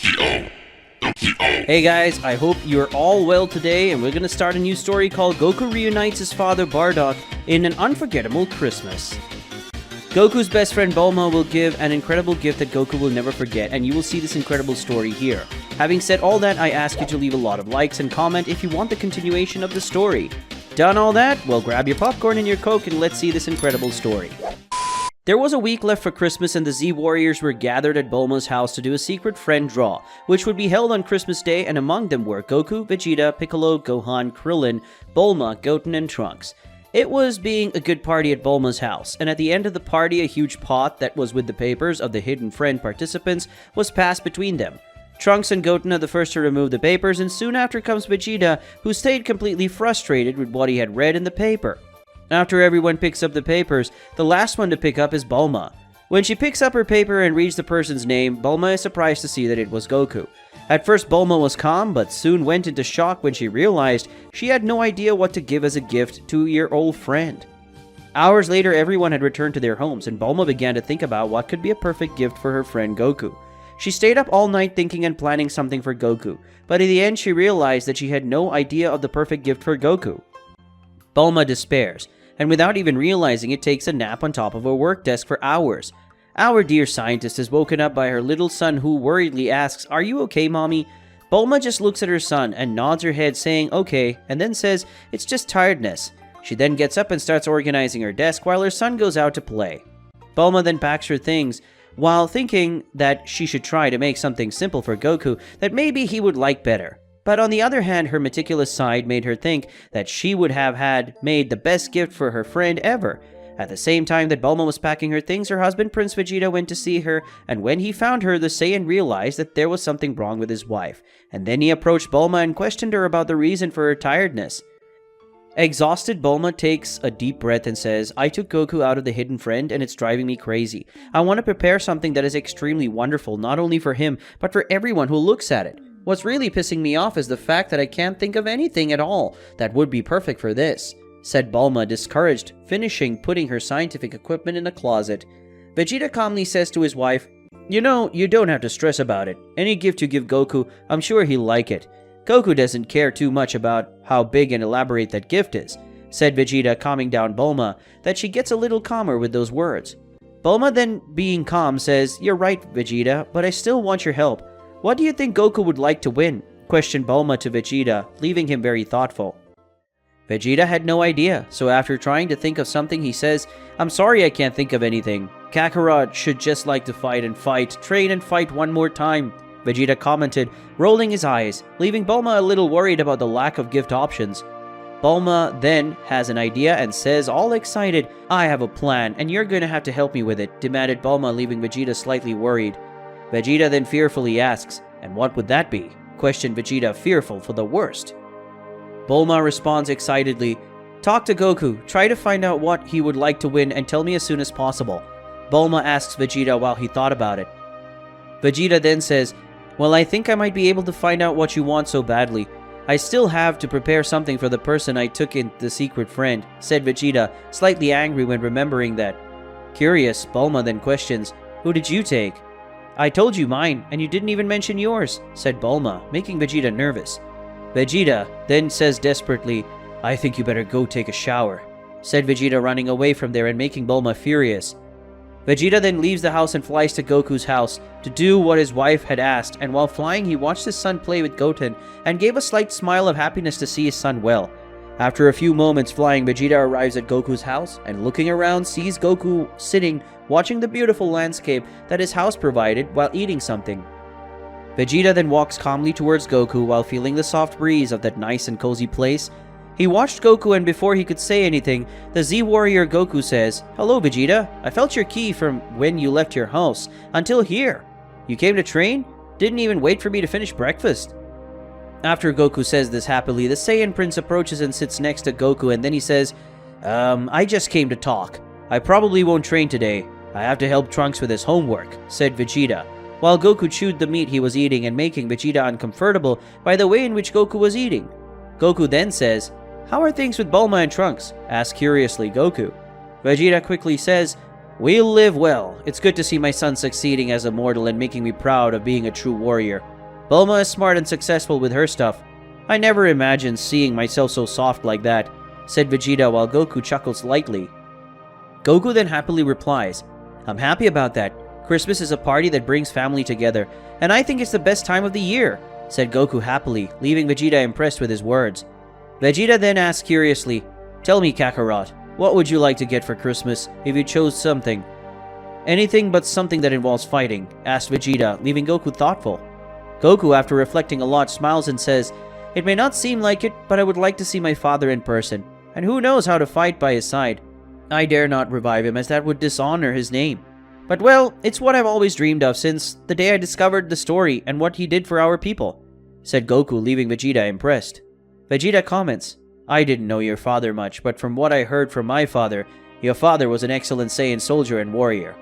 Hey guys, I hope you're all well today, and we're gonna start a new story called Goku Reunites His Father Bardock in an Unforgettable Christmas. Goku's best friend Bulma will give an incredible gift that Goku will never forget, and you will see this incredible story here. Having said all that, I ask you to leave a lot of likes and comment if you want the continuation of the story. Done all that? Well, grab your popcorn and your Coke and let's see this incredible story. There was a week left for Christmas, and the Z Warriors were gathered at Bulma's house to do a secret friend draw, which would be held on Christmas Day, and among them were Goku, Vegeta, Piccolo, Gohan, Krillin, Bulma, Goten, and Trunks. It was being a good party at Bulma's house, and at the end of the party, a huge pot that was with the papers of the hidden friend participants was passed between them. Trunks and Goten are the first to remove the papers, and soon after comes Vegeta, who stayed completely frustrated with what he had read in the paper. After everyone picks up the papers, the last one to pick up is Bulma. When she picks up her paper and reads the person's name, Bulma is surprised to see that it was Goku. At first, Bulma was calm, but soon went into shock when she realized she had no idea what to give as a gift to your old friend. Hours later, everyone had returned to their homes, and Bulma began to think about what could be a perfect gift for her friend Goku. She stayed up all night thinking and planning something for Goku, but in the end she realized that she had no idea of the perfect gift for Goku. Bulma despairs, and without even realizing it, takes a nap on top of her work desk for hours. Our dear scientist is woken up by her little son, who worriedly asks, "Are you okay, Mommy?" Bulma just looks at her son and nods her head saying okay, and then says it's just tiredness. She then gets up and starts organizing her desk while her son goes out to play. Bulma then packs her things, while thinking that she should try to make something simple for Goku that maybe he would like better. But on the other hand, her meticulous side made her think that she would have had made the best gift for her friend ever. At the same time that Bulma was packing her things, her husband Prince Vegeta went to see her, and when he found her, the Saiyan realized that there was something wrong with his wife. And then he approached Bulma and questioned her about the reason for her tiredness. Exhausted, Bulma takes a deep breath and says, "I took Goku out of the hidden friend and it's driving me crazy. I want to prepare something that is extremely wonderful, not only for him, but for everyone who looks at it. What's really pissing me off is the fact that I can't think of anything at all that would be perfect for this," said Bulma, discouraged, finishing putting her scientific equipment in a closet. Vegeta calmly says to his wife, "You know, you don't have to stress about it. Any gift you give Goku, I'm sure he'll like it. Goku doesn't care too much about how big and elaborate that gift is," said Vegeta, calming down Bulma, that she gets a little calmer with those words. Bulma then, being calm, says, "You're right, Vegeta, but I still want your help. What do you think Goku would like to win?" questioned Bulma to Vegeta, leaving him very thoughtful. Vegeta had no idea, so after trying to think of something, he says, "I'm sorry I can't think of anything. Kakarot should just like to fight and fight, train and fight one more time," Vegeta commented, rolling his eyes, leaving Bulma a little worried about the lack of gift options. Bulma then has an idea and says, all excited, "I have a plan, and you're gonna have to help me with it," demanded Bulma, leaving Vegeta slightly worried. Vegeta then fearfully asks, "And what would that be?" questioned Vegeta, fearful for the worst. Bulma responds excitedly, "Talk to Goku, try to find out what he would like to win and tell me as soon as possible." Bulma asks Vegeta while he thought about it. Vegeta then says, "Well, I think I might be able to find out what you want so badly. I still have to prepare something for the person I took in the secret friend," said Vegeta, slightly angry when remembering that. Curious, Bulma then questions, "Who did you take?" "I told you mine, and you didn't even mention yours," said Bulma, making Vegeta nervous. Vegeta then says desperately, "I think you better go take a shower," said Vegeta, running away from there and making Bulma furious. Vegeta then leaves the house and flies to Goku's house to do what his wife had asked, and while flying he watched his son play with Goten and gave a slight smile of happiness to see his son well. After a few moments flying, Vegeta arrives at Goku's house and looking around sees Goku sitting watching the beautiful landscape that his house provided while eating something. Vegeta then walks calmly towards Goku while feeling the soft breeze of that nice and cozy place. He watched Goku, and before he could say anything, the Z-Warrior Goku says, "Hello Vegeta, I felt your ki from when you left your house until here. You came to train? Didn't even wait for me to finish breakfast." After Goku says this happily, the Saiyan Prince approaches and sits next to Goku, and then he says, I just came to talk. I probably won't train today. I have to help Trunks with his homework," said Vegeta, while Goku chewed the meat he was eating and making Vegeta uncomfortable by the way in which Goku was eating. Goku then says, "How are things with Bulma and Trunks?" asks curiously Goku. Vegeta quickly says, We'll live well. It's good to see my son succeeding as a mortal and making me proud of being a true warrior. Bulma is smart and successful with her stuff. I never imagined seeing myself so soft like that, said Vegeta while Goku chuckles lightly. Goku then happily replies, I'm happy about that. Christmas is a party that brings family together, and I think it's the best time of the year, said Goku happily, leaving Vegeta impressed with his words. Vegeta then asked curiously, Tell me, Kakarot, what would you like to get for Christmas if you chose something? Anything but something that involves fighting, asked Vegeta, leaving Goku thoughtful. Goku, after reflecting a lot, smiles and says, It may not seem like it, but I would like to see my father in person, and who knows how to fight by his side. I dare not revive him, as that would dishonor his name. But well, it's what I've always dreamed of since the day I discovered the story and what he did for our people, said Goku, leaving Vegeta impressed. Vegeta comments, I didn't know your father much, but from what I heard from my father, your father was an excellent Saiyan soldier and warrior.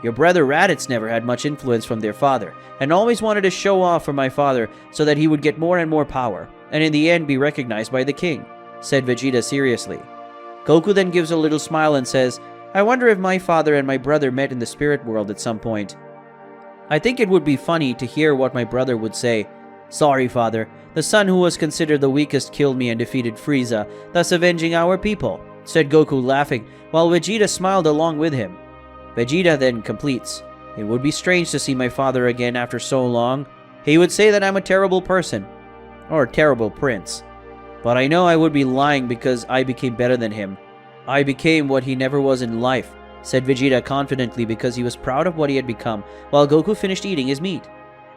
Your brother Raditz never had much influence from their father, and always wanted to show off for my father so that he would get more and more power, and in the end be recognized by the king, said Vegeta seriously. Goku then gives a little smile and says, I wonder if my father and my brother met in the spirit world at some point. I think it would be funny to hear what my brother would say. Sorry, father. The son who was considered the weakest killed me and defeated Frieza, thus avenging our people, said Goku laughing, while Vegeta smiled along with him. Vegeta then completes, It would be strange to see my father again after so long. He would say that I'm a terrible person, or a terrible prince. But I know I would be lying because I became better than him. I became what he never was in life, said Vegeta confidently because he was proud of what he had become, while Goku finished eating his meat.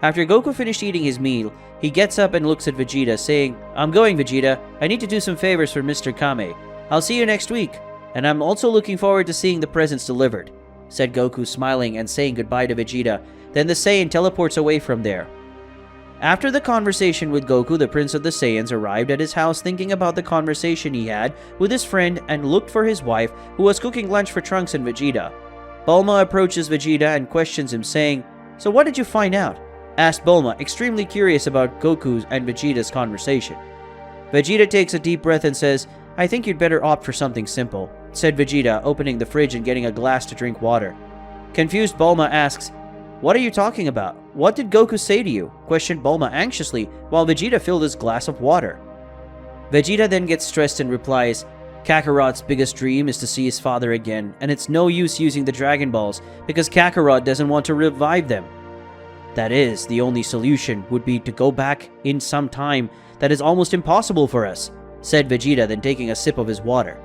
After Goku finished eating his meal, he gets up and looks at Vegeta, saying, I'm going, Vegeta. I need to do some favors for Mr. Kame. I'll see you next week, and I'm also looking forward to seeing the presents delivered, said Goku, smiling and saying goodbye to Vegeta. Then the Saiyan teleports away from there. After the conversation with Goku, the Prince of the Saiyans arrived at his house thinking about the conversation he had with his friend and looked for his wife, who was cooking lunch for Trunks and Vegeta. Bulma approaches Vegeta and questions him, saying, So what did you find out? Asked Bulma, extremely curious about Goku's and Vegeta's conversation. Vegeta takes a deep breath and says, I think you'd better opt for something simple, said Vegeta, opening the fridge and getting a glass to drink water. Confused, Bulma asks, What are you talking about? What did Goku say to you? Questioned Bulma anxiously, while Vegeta filled his glass of water. Vegeta then gets stressed and replies, Kakarot's biggest dream is to see his father again, and it's no use using the Dragon Balls because Kakarot doesn't want to revive them. That is, the only solution would be to go back in some time that is almost impossible for us, said Vegeta, then taking a sip of his water.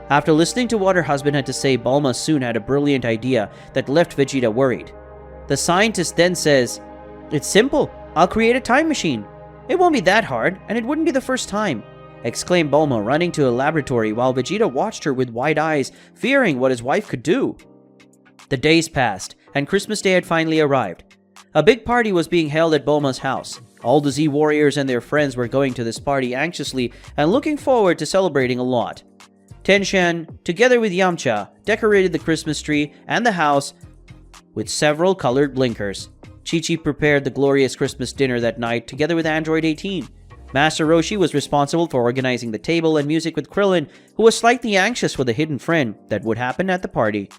After listening to what her husband had to say, Bulma soon had a brilliant idea that left Vegeta worried. The scientist then says, It's simple. I'll create a time machine. It won't be that hard, and it wouldn't be the first time, exclaimed Bulma, running to a laboratory while Vegeta watched her with wide eyes, fearing what his wife could do. The days passed, and Christmas Day had finally arrived. A big party was being held at Bulma's house. All the Z warriors and their friends were going to this party anxiously and looking forward to celebrating a lot. Tenshan, together with Yamcha, decorated the Christmas tree and the house with several colored blinkers. Chi-Chi prepared the glorious Christmas dinner that night together with Android 18. Master Roshi was responsible for organizing the table and music with Krillin, who was slightly anxious for the hidden friend that would happen at the party.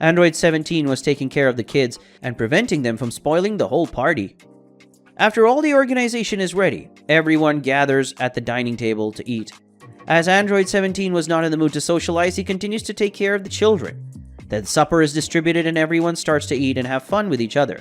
Android 17 was taking care of the kids and preventing them from spoiling the whole party. After all the organization is ready, everyone gathers at the dining table to eat. As Android 17 was not in the mood to socialize, he continues to take care of the children. Then supper is distributed and everyone starts to eat and have fun with each other.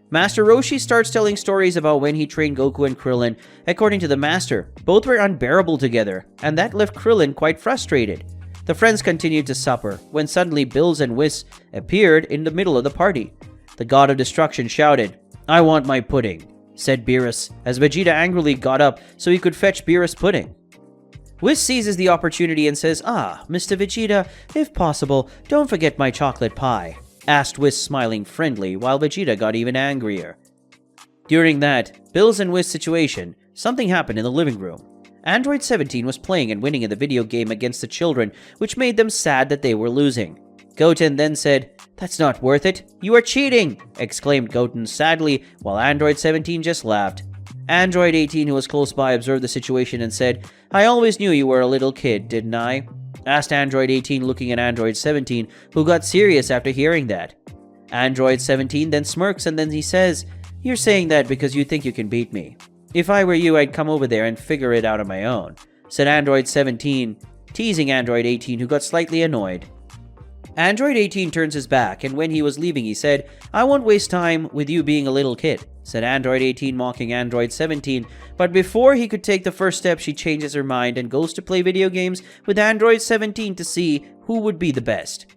Master Roshi starts telling stories about when he trained Goku and Krillin. According to the Master, both were unbearable together, and that left Krillin quite frustrated. The friends continued to supper, when suddenly Bills and Whis appeared in the middle of the party. The god of destruction shouted, I want my pudding, said Beerus, as Vegeta angrily got up so he could fetch Beerus' pudding. Whis seizes the opportunity and says, Mr. Vegeta, if possible, don't forget my chocolate pie, asked Whis, smiling friendly, while Vegeta got even angrier. During that Bills and Whis situation, something happened in the living room. Android 17 was playing and winning in the video game against the children, which made them sad that they were losing. Goten then said, That's not worth it. You are cheating, exclaimed Goten sadly, while Android 17 just laughed. Android 18, who was close by, observed the situation and said, I always knew you were a little kid, didn't I? asked Android 18, looking at Android 17, who got serious after hearing that. Android 17 then smirks and then he says, "You're saying that because you think you can beat me. If I were you, I'd come over there and figure it out on my own," said Android 17, teasing Android 18, who got slightly annoyed. Android 18 turns his back, and when he was leaving he said, "I won't waste time with you being a little kid," said Android 18, mocking Android 17, but before he could take the first step, she changes her mind and goes to play video games with Android 17 to see who would be the best.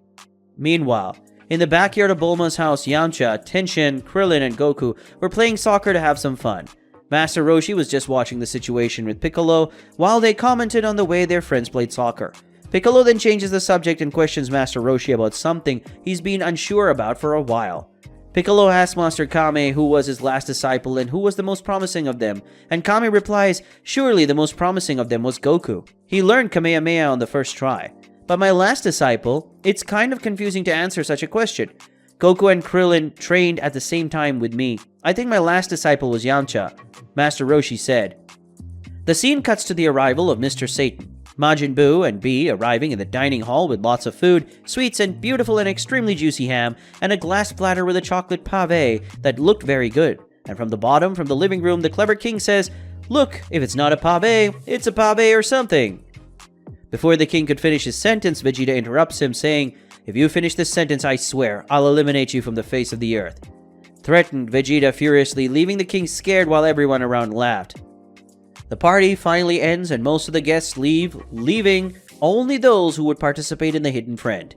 Meanwhile, in the backyard of Bulma's house, Yamcha, Tenshin, Krillin, and Goku were playing soccer to have some fun. Master Roshi was just watching the situation with Piccolo while they commented on the way their friends played soccer. Piccolo then changes the subject and questions Master Roshi about something he's been unsure about for a while. Piccolo asks Master Kame who was his last disciple and who was the most promising of them, and Kame replies, "Surely the most promising of them was Goku. He learned Kamehameha on the first try. But my last disciple, it's kind of confusing to answer such a question. Goku and Krillin trained at the same time with me. I think my last disciple was Yamcha," Master Roshi said. The scene cuts to the arrival of Mr. Satan. Majin Buu and Bee arriving in the dining hall with lots of food, sweets, and beautiful and extremely juicy ham, and a glass platter with a chocolate pave that looked very good. And from the bottom, from the living room, the clever king says, "Look, if it's not a pave, it's a pave or something." Before the king could finish his sentence, Vegeta interrupts him, saying, "If you finish this sentence, I swear, I'll eliminate you from the face of the earth," threatened Vegeta furiously, leaving the king scared while everyone around laughed. The party finally ends and most of the guests leave, leaving only those who would participate in the Hidden Friend.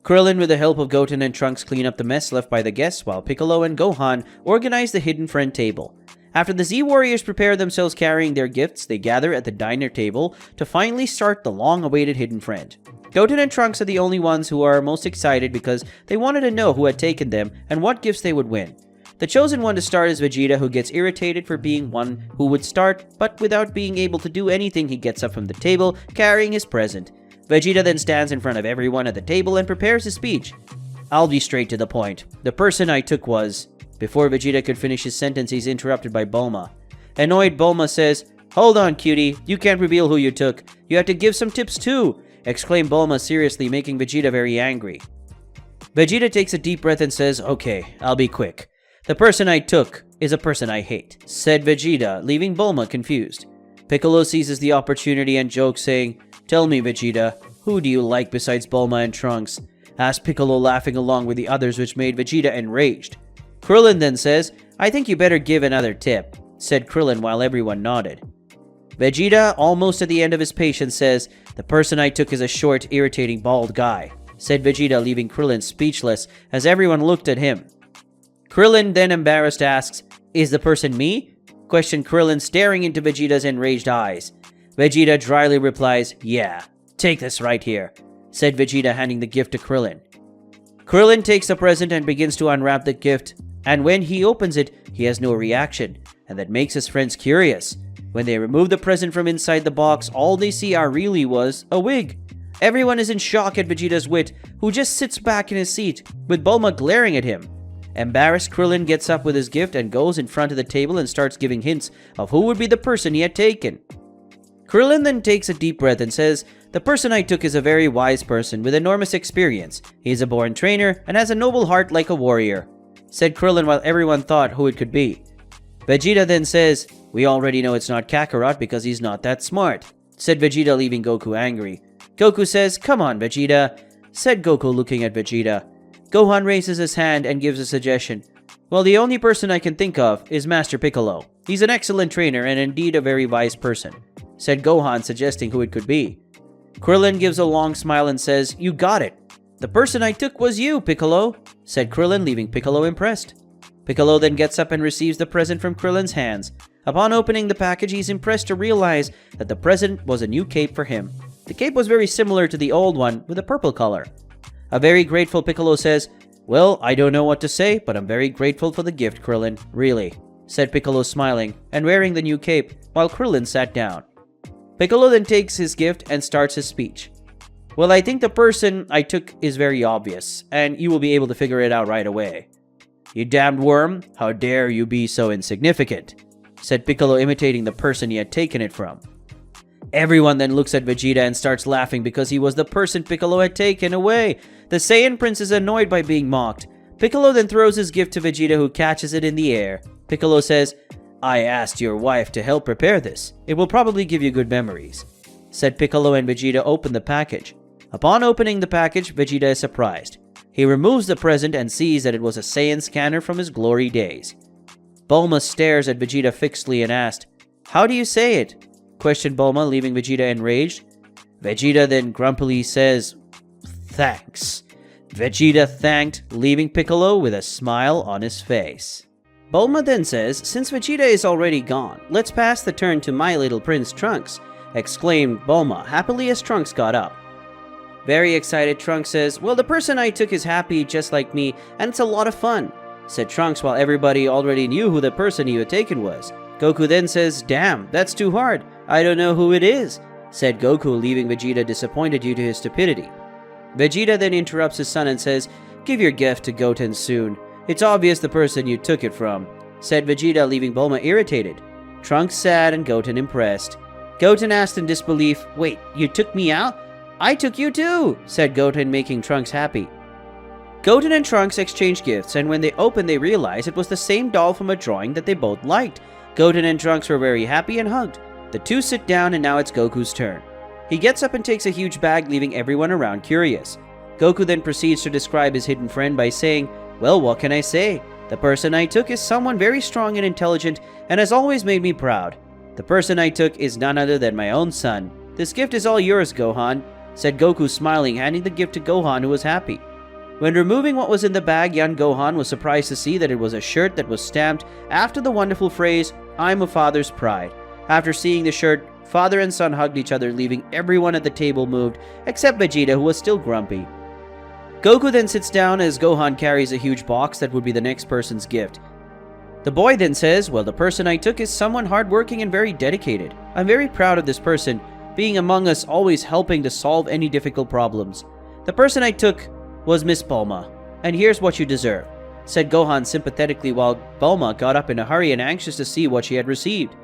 Krillin, with the help of Goten and Trunks, clean up the mess left by the guests, while Piccolo and Gohan organize the Hidden Friend table. After the Z-Warriors prepare themselves carrying their gifts, they gather at the diner table to finally start the long-awaited Hidden Friend. Goten and Trunks are the only ones who are most excited because they wanted to know who had taken them and what gifts they would win. The chosen one to start is Vegeta, who gets irritated for being one who would start, but without being able to do anything, he gets up from the table, carrying his present. Vegeta then stands in front of everyone at the table and prepares his speech. "I'll be straight to the point. The person I took was..." Before Vegeta could finish his sentence, he's interrupted by Bulma. Annoyed, Bulma says, "Hold on, cutie. You can't reveal who you took. You have to give some tips too," exclaimed Bulma seriously, making Vegeta very angry. Vegeta takes a deep breath and says, "Okay, I'll be quick. The person I took is a person I hate," said Vegeta, leaving Bulma confused. Piccolo seizes the opportunity and jokes, saying, "Tell me, Vegeta, who do you like besides Bulma and Trunks?" asked Piccolo, laughing along with the others, which made Vegeta enraged. Krillin then says, "I think you better give another tip," said Krillin while everyone nodded. Vegeta, almost at the end of his patience, says, "The person I took is a short, irritating, bald guy," said Vegeta, leaving Krillin speechless as everyone looked at him. Krillin, then embarrassed, asks, "Is the person me?" questioned Krillin, staring into Vegeta's enraged eyes. Vegeta dryly replies, "Yeah, take this right here," said Vegeta, handing the gift to Krillin. Krillin takes the present and begins to unwrap the gift, and when he opens it, he has no reaction, and that makes his friends curious. When they remove the present from inside the box, all they see really was a wig. Everyone is in shock at Vegeta's wit, who just sits back in his seat, with Bulma glaring at him. Embarrassed, Krillin gets up with his gift and goes in front of the table and starts giving hints of who would be the person he had taken. Krillin then takes a deep breath and says, "The person I took is a very wise person with enormous experience. He is a born trainer and has a noble heart like a warrior," said Krillin while everyone thought who it could be. Vegeta then says, "We already know it's not Kakarot because he's not that smart," said Vegeta, leaving Goku angry. Goku says, "Come on, Vegeta," said Goku, looking at Vegeta. Gohan raises his hand and gives a suggestion. "Well, the only person I can think of is Master Piccolo. He's an excellent trainer and indeed a very wise person," said Gohan, suggesting who it could be. Krillin gives a long smile and says, "You got it. The person I took was you, Piccolo," said Krillin, leaving Piccolo impressed. Piccolo then gets up and receives the present from Krillin's hands. Upon opening the package, he's impressed to realize that the present was a new cape for him. The cape was very similar to the old one with a purple color. A very grateful Piccolo says, "Well, I don't know what to say, but I'm very grateful for the gift, Krillin. Really," said Piccolo, smiling and wearing the new cape, while Krillin sat down. Piccolo then takes his gift and starts his speech. "Well, I think the person I took is very obvious, and you will be able to figure it out right away." "You damned worm, how dare you be so insignificant," said Piccolo, imitating the person he had taken it from. Everyone then looks at Vegeta and starts laughing because he was the person Piccolo had taken away. The Saiyan Prince is annoyed by being mocked. Piccolo then throws his gift to Vegeta, who catches it in the air. Piccolo says, "I asked your wife to help prepare this. It will probably give you good memories." Said Piccolo, and Vegeta open the package. Upon opening the package, Vegeta is surprised. He removes the present and sees that it was a Saiyan scanner from his glory days. Bulma stares at Vegeta fixedly and asked, "How do you say it?" questioned Bulma, leaving Vegeta enraged. Vegeta then grumpily says, "Thanks." Vegeta thanked, leaving Piccolo with a smile on his face. Bulma then says, "Since Vegeta is already gone, let's pass the turn to my little prince Trunks," exclaimed Bulma happily as Trunks got up. Very excited, Trunks says, "Well, the person I took is happy just like me, and it's a lot of fun," said Trunks, while everybody already knew who the person he had taken was. Goku then says, "Damn, that's too hard. I don't know who it is," said Goku, leaving Vegeta disappointed due to his stupidity. Vegeta then interrupts his son and says, "Give your gift to Goten soon. It's obvious the person you took it from," said Vegeta, leaving Bulma irritated. Trunks sad and Goten impressed. Goten asked in disbelief, "Wait, you took me out? I took you too," said Goten, making Trunks happy. Goten and Trunks exchange gifts, and when they open, they realize it was the same doll from a drawing that they both liked. Goten and Trunks were very happy and hugged. The two sit down, and now it's Goku's turn. He gets up and takes a huge bag, leaving everyone around curious. Goku then proceeds to describe his hidden friend by saying, "Well, what can I say? The person I took is someone very strong and intelligent and has always made me proud. The person I took is none other than my own son. This gift is all yours, Gohan," said Goku, smiling, handing the gift to Gohan, who was happy. When removing what was in the bag, young Gohan was surprised to see that it was a shirt that was stamped after the wonderful phrase, "I'm a father's pride." After seeing the shirt, father and son hugged each other, leaving everyone at the table moved, except Vegeta, who was still grumpy. Goku then sits down as Gohan carries a huge box that would be the next person's gift. The boy then says, "Well, the person I took is someone hardworking and very dedicated. I'm very proud of this person, being among us, always helping to solve any difficult problems. The person I took was Miss Bulma, and here's what you deserve," said Gohan sympathetically, while Bulma got up in a hurry and anxious to see what she had received.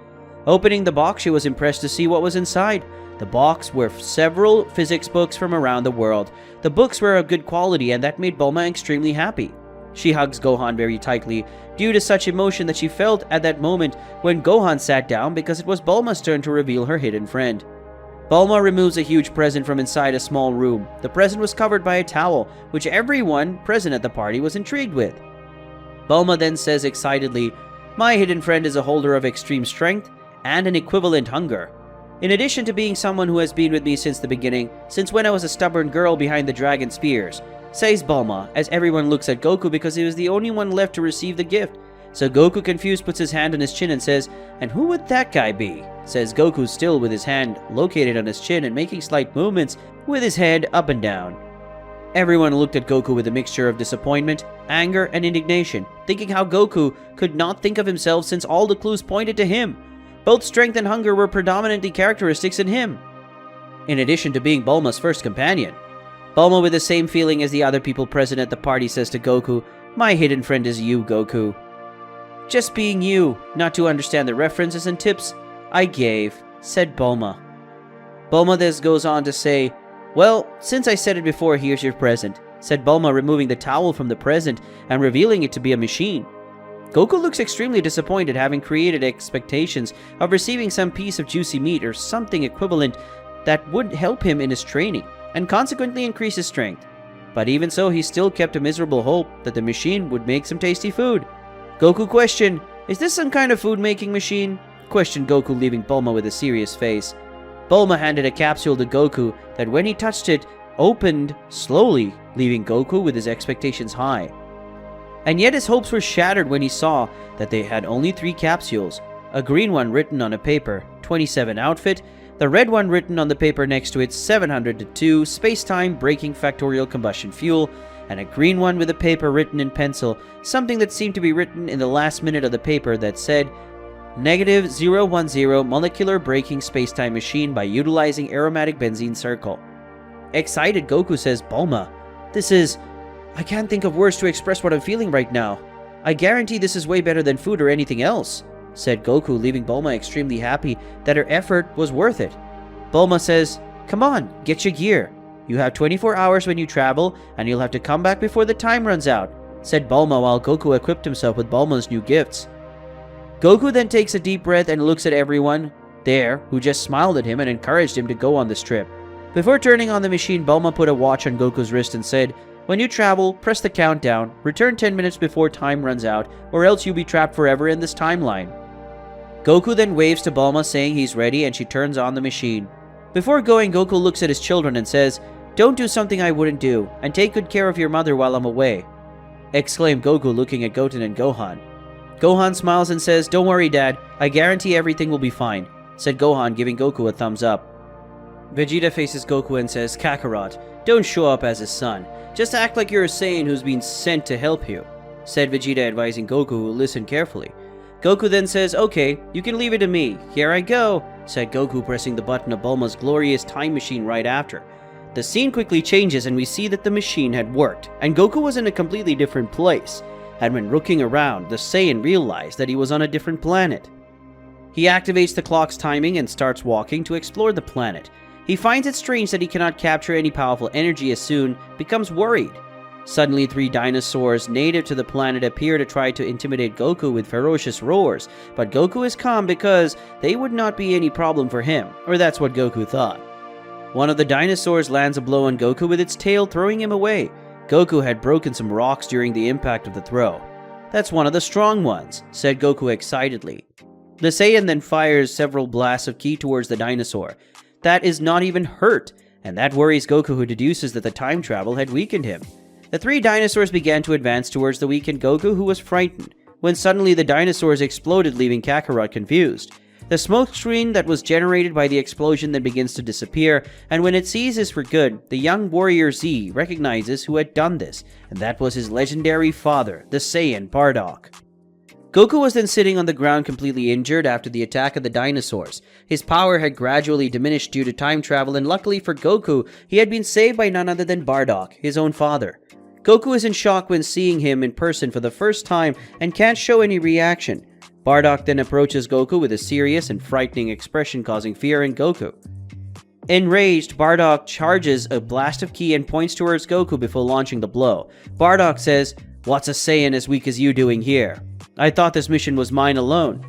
Opening the box, she was impressed to see what was inside. The box were several physics books from around the world. The books were of good quality, and that made Bulma extremely happy. She hugs Gohan very tightly, due to such emotion that she felt at that moment when Gohan sat down, because it was Bulma's turn to reveal her hidden friend. Bulma removes a huge present from inside a small room. The present was covered by a towel, which everyone present at the party was intrigued with. Bulma then says excitedly, "My hidden friend is a holder of extreme strength and an equivalent hunger. In addition to being someone who has been with me since the beginning, since when I was a stubborn girl behind the dragon spears," says Bulma, as everyone looks at Goku because he was the only one left to receive the gift. So Goku, confused, puts his hand on his chin and says, "And who would that guy be?" says Goku, still with his hand located on his chin and making slight movements with his head up and down. Everyone looked at Goku with a mixture of disappointment, anger, and indignation, thinking how Goku could not think of himself since all the clues pointed to him. Both strength and hunger were predominantly characteristics in him, in addition to being Bulma's first companion. Bulma, with the same feeling as the other people present at the party, says to Goku, "My hidden friend is you, Goku. Just being you, not to understand the references and tips I gave," said Bulma. Bulma then goes on to say, "Well, since I said it before, here's your present," said Bulma, removing the towel from the present and revealing it to be a machine. Goku looks extremely disappointed, having created expectations of receiving some piece of juicy meat or something equivalent that would help him in his training, and consequently increase his strength. But even so, he still kept a miserable hope that the machine would make some tasty food. Goku questioned, "Is this some kind of food-making machine?" questioned Goku, leaving Bulma with a serious face. Bulma handed a capsule to Goku that, when he touched it, opened slowly, leaving Goku with his expectations high. And yet his hopes were shattered when he saw that they had only 3 capsules, a green one written on a paper, 27 outfit, the red one written on the paper next to it, 702 space-time breaking factorial combustion fuel, and a green one with a paper written in pencil, something that seemed to be written in the last minute of the paper that said, "-010 molecular breaking space-time machine by utilizing aromatic benzene circle." Excited, Goku says, "Bulma, I can't think of words to express what I'm feeling right now. I guarantee this is way better than food or anything else," said Goku, leaving Bulma extremely happy that her effort was worth it. Bulma says, "Come on, get your gear. You have 24 hours when you travel, and you'll have to come back before the time runs out," said Bulma while Goku equipped himself with Bulma's new gifts. Goku then takes a deep breath and looks at everyone there who just smiled at him and encouraged him to go on this trip. Before turning on the machine, Bulma put a watch on Goku's wrist and said, "When you travel, press the countdown, return 10 minutes before time runs out, or else you'll be trapped forever in this timeline." Goku then waves to Bulma saying he's ready, and she turns on the machine. Before going, Goku looks at his children and says, "Don't do something I wouldn't do, and take good care of your mother while I'm away," exclaimed Goku looking at Goten and Gohan. Gohan smiles and says, "Don't worry, Dad, I guarantee everything will be fine," said Gohan, giving Goku a thumbs up. Vegeta faces Goku and says, "Kakarot, don't show up as his son. Just act like you're a Saiyan who's been sent to help you," said Vegeta, advising Goku, who listened carefully. Goku then says, "Okay, you can leave it to me. Here I go," said Goku, pressing the button of Bulma's glorious time machine right after. The scene quickly changes and we see that the machine had worked, and Goku was in a completely different place. And when looking around, the Saiyan realized that he was on a different planet. He activates the clock's timing and starts walking to explore the planet. He finds it strange that he cannot capture any powerful energy as soon, becomes worried. Suddenly, 3 dinosaurs native to the planet appear to try to intimidate Goku with ferocious roars, but Goku is calm because they would not be any problem for him, or that's what Goku thought. One of the dinosaurs lands a blow on Goku with its tail, throwing him away. Goku had broken some rocks during the impact of the throw. "That's one of the strong ones," said Goku excitedly. The Saiyan then fires several blasts of ki towards the dinosaur. That is not even hurt, and that worries Goku, who deduces that the time travel had weakened him. The 3 dinosaurs began to advance towards the weakened Goku, who was frightened, when suddenly the dinosaurs exploded, leaving Kakarot confused. The smoke screen that was generated by the explosion then begins to disappear, and when it ceases for good, the young warrior Z recognizes who had done this, and that was his legendary father, the Saiyan Bardock. Goku was then sitting on the ground completely injured after the attack of the dinosaurs. His power had gradually diminished due to time travel, and luckily for Goku, he had been saved by none other than Bardock, his own father. Goku is in shock when seeing him in person for the first time and can't show any reaction. Bardock then approaches Goku with a serious and frightening expression, causing fear in Goku. Enraged, Bardock charges a blast of ki and points towards Goku before launching the blow. Bardock says, "What's a Saiyan as weak as you doing here? I thought this mission was mine alone."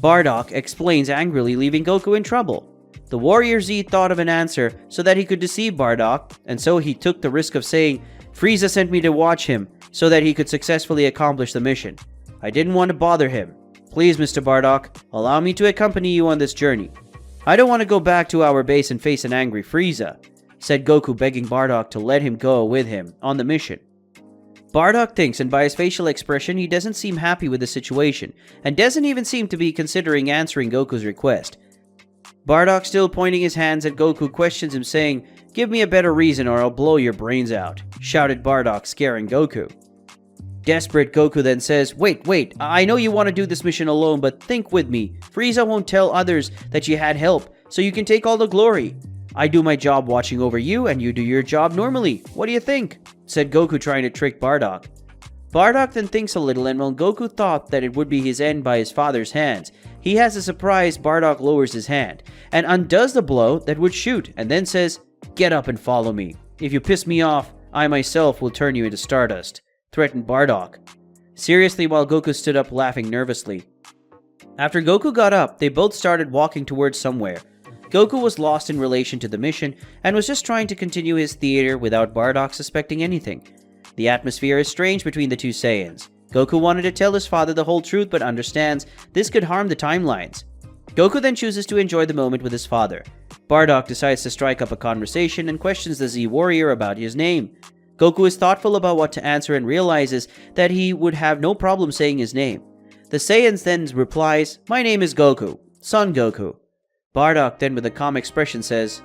Bardock explains angrily, leaving Goku in trouble. The Warrior Z thought of an answer so that he could deceive Bardock, and so he took the risk of saying, "Frieza sent me to watch him so that he could successfully accomplish the mission. I didn't want to bother him. Please, Mr. Bardock, allow me to accompany you on this journey. I don't want to go back to our base and face an angry Frieza," said Goku, begging Bardock to let him go with him on the mission. Bardock thinks, and by his facial expression, he doesn't seem happy with the situation, and doesn't even seem to be considering answering Goku's request. Bardock, still pointing his hands at Goku, questions him, saying, "Give me a better reason or I'll blow your brains out," shouted Bardock, scaring Goku. Desperate, Goku then says, Wait, I know you want to do this mission alone, but think with me. Frieza won't tell others that you had help, so you can take all the glory. I do my job watching over you, and you do your job normally. What do you think?" said Goku, trying to trick Bardock. Bardock then thinks a little, and while Goku thought that it would be his end by his father's hands, he has a surprise. Bardock lowers his hand and undoes the blow that would shoot, and then says, "Get up and follow me. If you piss me off, I myself will turn you into stardust," threatened Bardock. Seriously, while Goku stood up laughing nervously. After Goku got up, they both started walking towards somewhere. Goku was lost in relation to the mission and was just trying to continue his theater without Bardock suspecting anything. The atmosphere is strange between the two Saiyans. Goku wanted to tell his father the whole truth but understands this could harm the timelines. Goku then chooses to enjoy the moment with his father. Bardock decides to strike up a conversation and questions the Z-Warrior about his name. Goku is thoughtful about what to answer and realizes that he would have no problem saying his name. The Saiyans then replies, "My name is Goku, Son Goku." Bardock then with a calm expression says,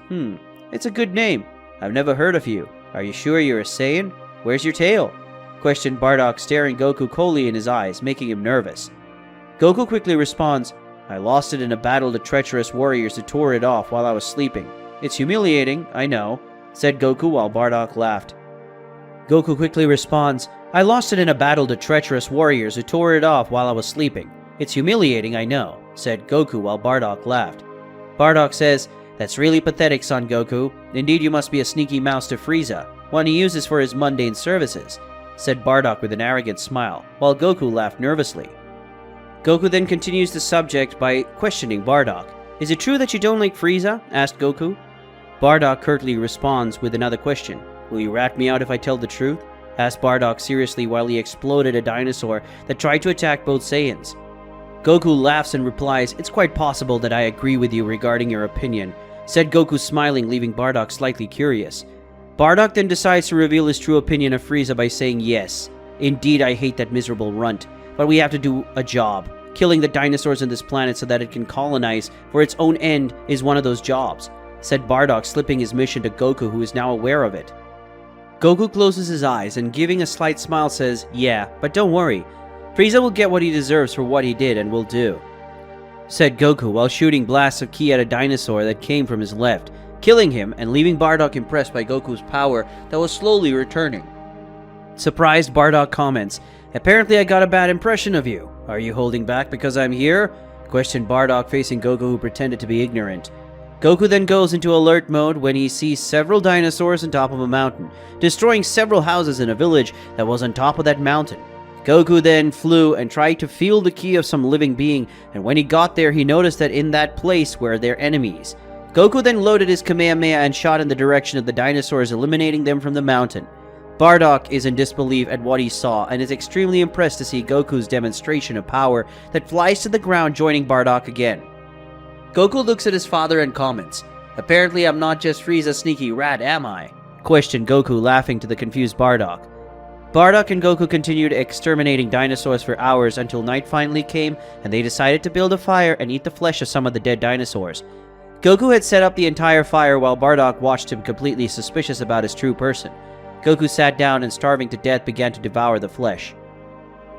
"It's a good name. I've never heard of you. Are you sure you're a Saiyan? Where's your tail?" questioned Bardock, staring Goku coldly in his eyes, making him nervous. Goku quickly responds, "I lost it in a battle to treacherous warriors who tore it off while I was sleeping. It's humiliating, I know," said Goku while Bardock laughed. Goku quickly responds, "I lost it in a battle to treacherous warriors who tore it off while I was sleeping. It's humiliating, I know," said Goku while Bardock laughed. Bardock says, That's really pathetic, Son Goku. Indeed, you must be a sneaky mouse to Frieza, one he uses for his mundane services, said Bardock with an arrogant smile, while Goku laughed nervously. Goku then continues the subject by questioning Bardock. Is it true that you don't like Frieza? Asked Goku. Bardock curtly responds with another question. Will you rat me out if I tell the truth? Asked Bardock seriously while he exploded a dinosaur that tried to attack both Saiyans. Goku laughs and replies, It's quite possible that I agree with you regarding your opinion, said Goku smiling, leaving Bardock slightly curious. Bardock then decides to reveal his true opinion of Frieza by saying, Yes, indeed I hate that miserable runt, but we have to do a job. Killing the dinosaurs on this planet so that it can colonize for its own end is one of those jobs, said Bardock, slipping his mission to Goku, who is now aware of it. Goku closes his eyes and, giving a slight smile, says, Yeah, but don't worry. Frieza will get what he deserves for what he did and will do, said Goku while shooting blasts of ki at a dinosaur that came from his left, killing him and leaving Bardock impressed by Goku's power that was slowly returning. Surprised, Bardock comments, Apparently I got a bad impression of you. Are you holding back because I'm here? Questioned Bardock, facing Goku, who pretended to be ignorant. Goku then goes into alert mode when he sees several dinosaurs on top of a mountain, destroying several houses in a village that was on top of that mountain. Goku then flew and tried to feel the ki of some living being, and when he got there he noticed that in that place were their enemies. Goku then loaded his Kamehameha and shot in the direction of the dinosaurs, eliminating them from the mountain. Bardock is in disbelief at what he saw and is extremely impressed to see Goku's demonstration of power that flies to the ground, joining Bardock again. Goku looks at his father and comments, Apparently I'm not just Frieza's sneaky rat, am I? Questioned Goku, laughing to the confused Bardock. Bardock and Goku continued exterminating dinosaurs for hours until night finally came and they decided to build a fire and eat the flesh of some of the dead dinosaurs. Goku had set up the entire fire while Bardock watched him, completely suspicious about his true person. Goku sat down and, starving to death, began to devour the flesh.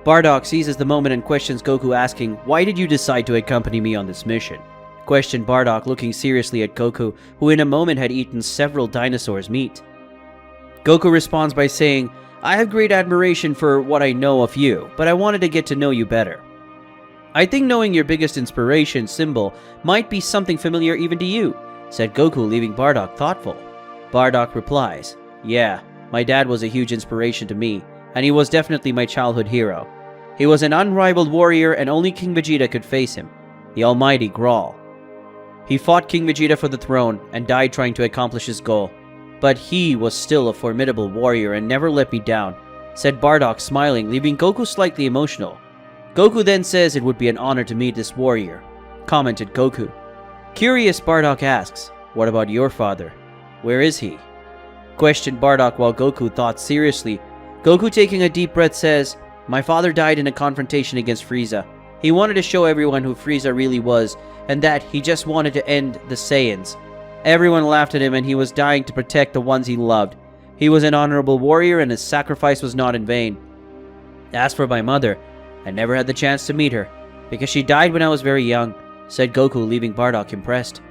Bardock seizes the moment and questions Goku, asking, Why did you decide to accompany me on this mission? Questioned Bardock, looking seriously at Goku, who in a moment had eaten several dinosaurs' meat. Goku responds by saying, I have great admiration for what I know of you, but I wanted to get to know you better. I think knowing your biggest inspiration symbol might be something familiar even to you, said Goku, leaving Bardock thoughtful. Bardock replies, Yeah, my dad was a huge inspiration to me, and he was definitely my childhood hero. He was an unrivaled warrior and only King Vegeta could face him, the almighty Grawl. He fought King Vegeta for the throne and died trying to accomplish his goal. But he was still a formidable warrior and never let me down, said Bardock, smiling, leaving Goku slightly emotional. Goku then says it would be an honor to meet this warrior, commented Goku. Curious, Bardock asks, What about your father? Where is he? Questioned Bardock while Goku thought seriously. Goku, taking a deep breath, says, My father died in a confrontation against Frieza. He wanted to show everyone who Frieza really was, and that he just wanted to end the Saiyans. Everyone laughed at him, and he was dying to protect the ones he loved. He was an honorable warrior, and his sacrifice was not in vain. As for my mother, I never had the chance to meet her, because she died when I was very young, said Goku, leaving Bardock impressed.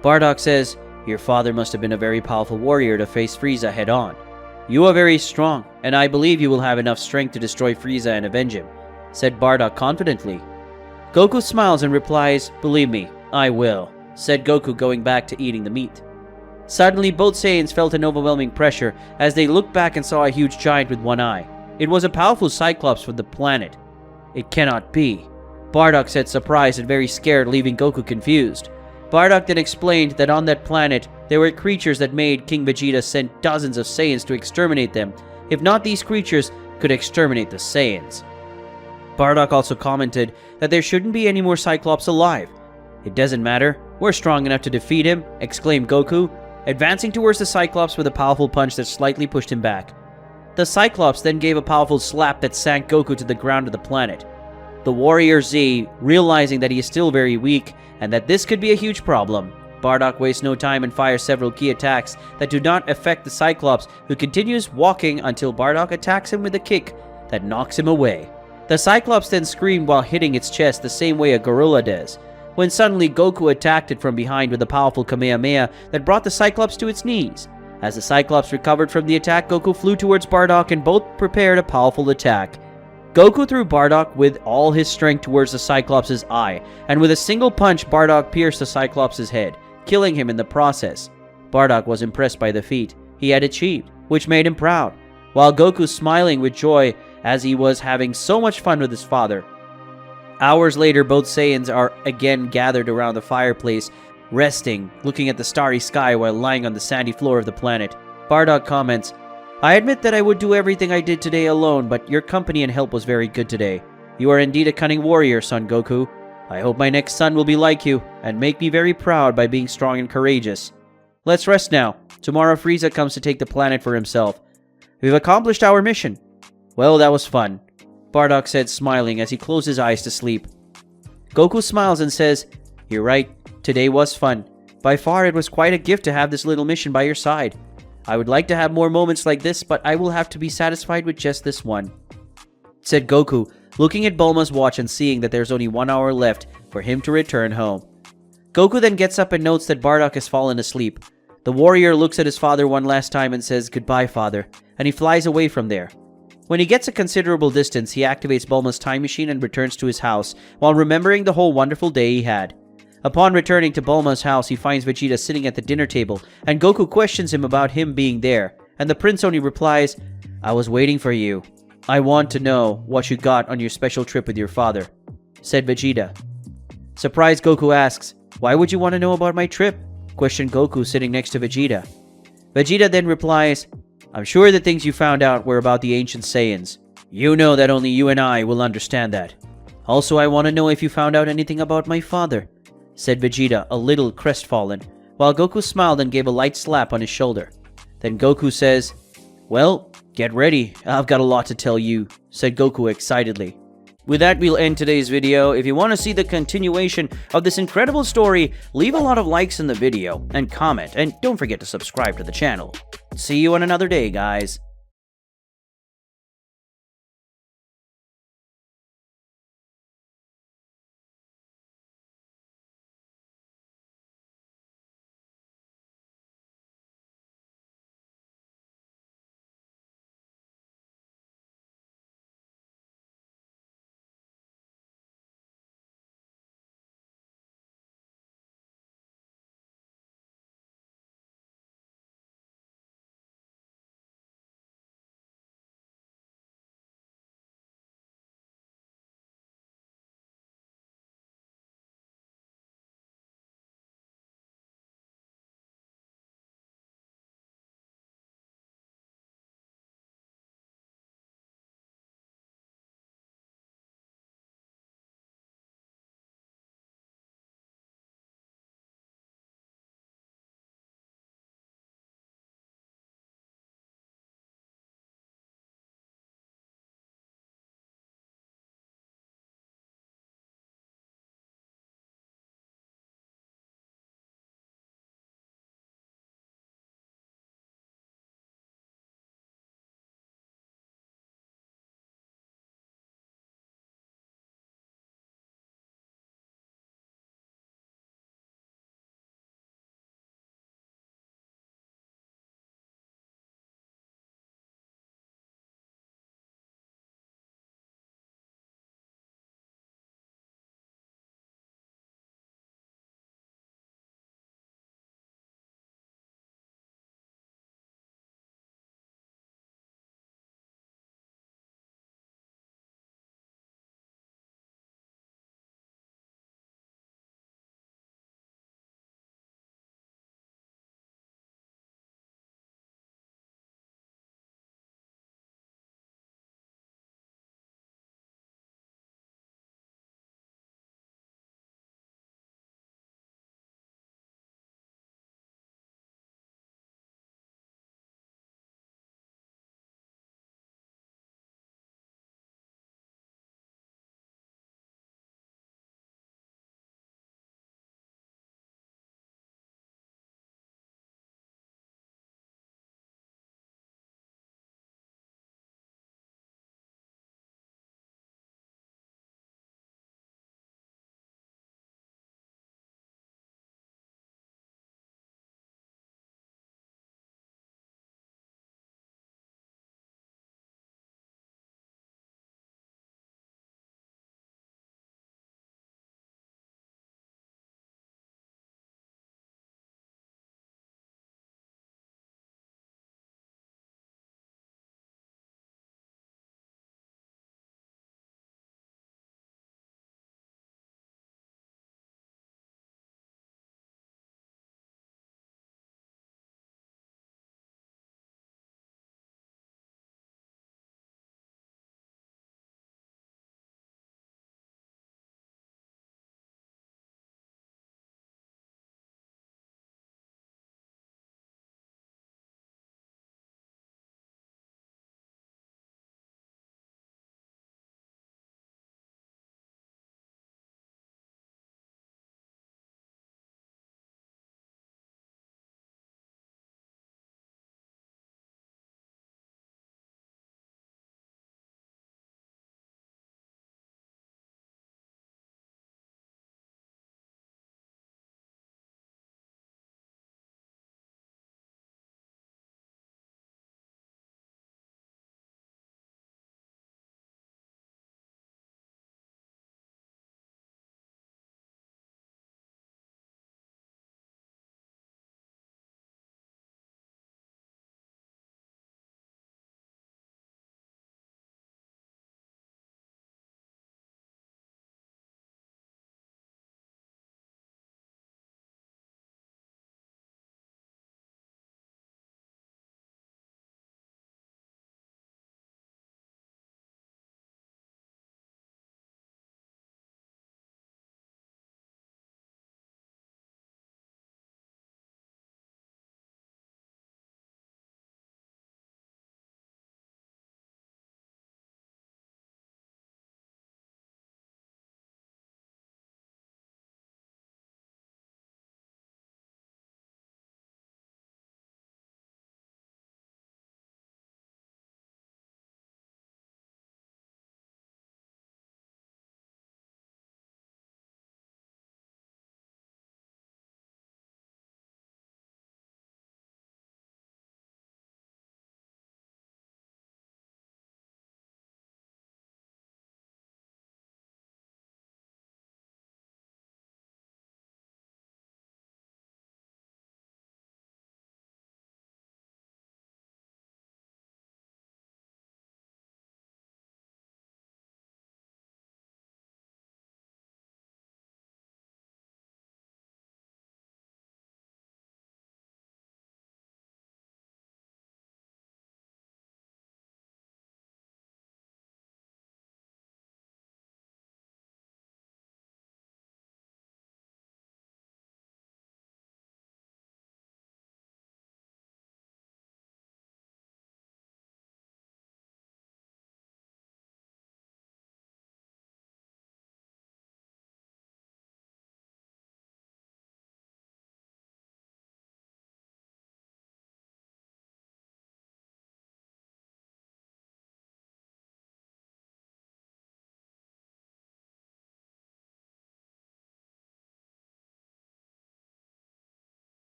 Bardock says, Your father must have been a very powerful warrior to face Frieza head-on. You are very strong, and I believe you will have enough strength to destroy Frieza and avenge him, said Bardock confidently. Goku smiles and replies, Believe me, I will, said Goku, going back to eating the meat. Suddenly, both Saiyans felt an overwhelming pressure as they looked back and saw a huge giant with one eye. It was a powerful Cyclops from the planet. It cannot be, Bardock said, surprised and very scared, leaving Goku confused. Bardock then explained that on that planet, there were creatures that made King Vegeta send dozens of Saiyans to exterminate them, if not these creatures could exterminate the Saiyans. Bardock also commented that there shouldn't be any more Cyclops alive. It doesn't matter, we're strong enough to defeat him, exclaimed Goku, advancing towards the Cyclops with a powerful punch that slightly pushed him back. The Cyclops then gave a powerful slap that sank Goku to the ground of the planet. The Warrior Z, realizing that he is still very weak and that this could be a huge problem, Bardock wastes no time and fires several key attacks that do not affect the Cyclops, who continues walking until Bardock attacks him with a kick that knocks him away. The Cyclops then screamed while hitting its chest the same way a gorilla does, when suddenly Goku attacked it from behind with a powerful Kamehameha that brought the Cyclops to its knees. As the Cyclops recovered from the attack, Goku flew towards Bardock and both prepared a powerful attack. Goku threw Bardock with all his strength towards the Cyclops' eye, and with a single punch, Bardock pierced the Cyclops' head, killing him in the process. Bardock was impressed by the feat he had achieved, which made him proud, while Goku smiling with joy as he was having so much fun with his father. Hours later, both Saiyans are again gathered around the fireplace, resting, looking at the starry sky while lying on the sandy floor of the planet. Bardock comments, "I admit that I would do everything I did today alone, but your company and help was very good today. You are indeed a cunning warrior, son Goku. I hope my next son will be like you, and make me very proud by being strong and courageous. Let's rest now. Tomorrow Frieza comes to take the planet for himself. We've accomplished our mission." "Well, that was fun," Bardock said, smiling as he closed his eyes to sleep. Goku smiles and says, "You're right, today was fun. By far it was quite a gift to have this little mission by your side. I would like to have more moments like this, but I will have to be satisfied with just this one," said Goku, looking at Bulma's watch and seeing that there's only 1 hour left for him to return home. Goku then gets up and notes that Bardock has fallen asleep. The warrior looks at his father one last time and says, "Goodbye, father," and he flies away from there. When he gets a considerable distance, he activates Bulma's time machine and returns to his house, while remembering the whole wonderful day he had. Upon returning to Bulma's house, he finds Vegeta sitting at the dinner table, and Goku questions him about him being there, and the prince only replies, "I was waiting for you. I want to know what you got on your special trip with your father," said Vegeta. Surprised, Goku asks, "Why would you want to know about my trip?" questioned Goku sitting next to Vegeta. Vegeta then replies, "I'm sure the things you found out were about the ancient Saiyans. You know that only you and I will understand that. Also, I want to know if you found out anything about my father," said Vegeta, a little crestfallen, while Goku smiled and gave a light slap on his shoulder. Then Goku says, "Well, get ready, I've got a lot to tell you," said Goku excitedly. With that, we'll end today's video. If you want to see the continuation of this incredible story, leave a lot of likes in the video and comment, and don't forget to subscribe to the channel. See you on another day, guys.